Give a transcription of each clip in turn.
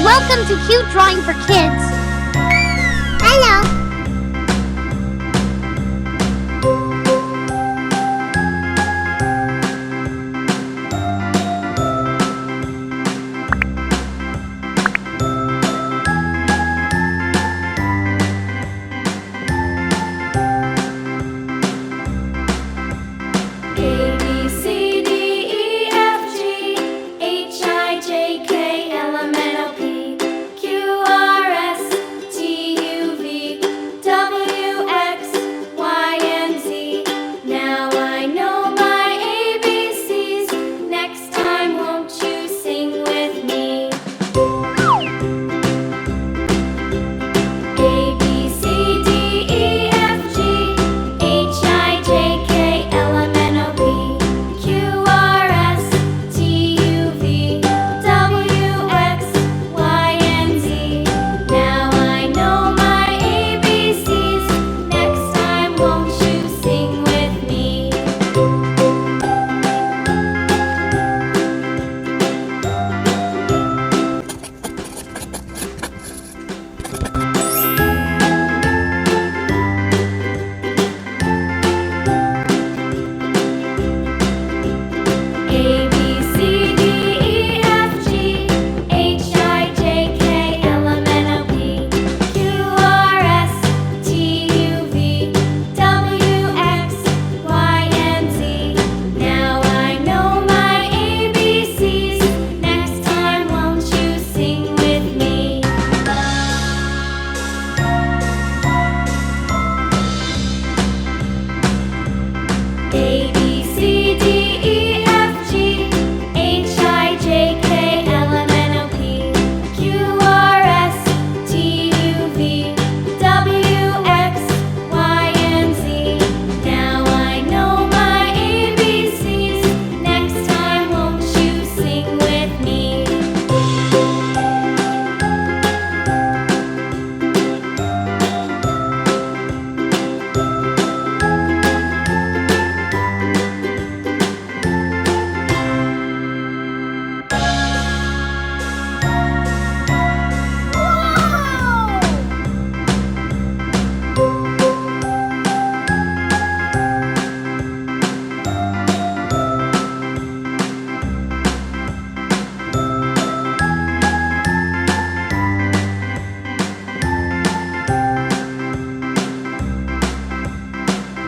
Welcome to Cute Drawing for Kids. Hello. A B C D E F G H I J K L M N O P Q R S T U V W X Y and Z. Now I know my ABCs. Next time, won't you sing with me? A B C D E F G H I J K L M N O P Q R S T U V W X Y and Z. Now I know my ABCs. Next time, won't you sing with me? A B C D E F G H I J K L M N O P Q R S T U V W X Y and Z. Now I know my ABCs. Next time, won't you sing with me? A B C D E F G H I J K L M N O P Q R S T U V W X Y and Z. Now I know my ABCs. Next time, won't you sing with me?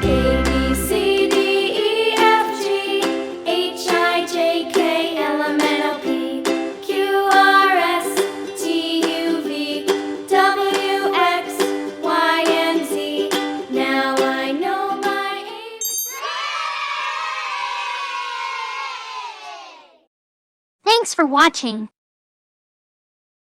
A B C D E F G H I J K L M N O P Q R S T U V W X Y and Z. Now I know my Thanks for watching.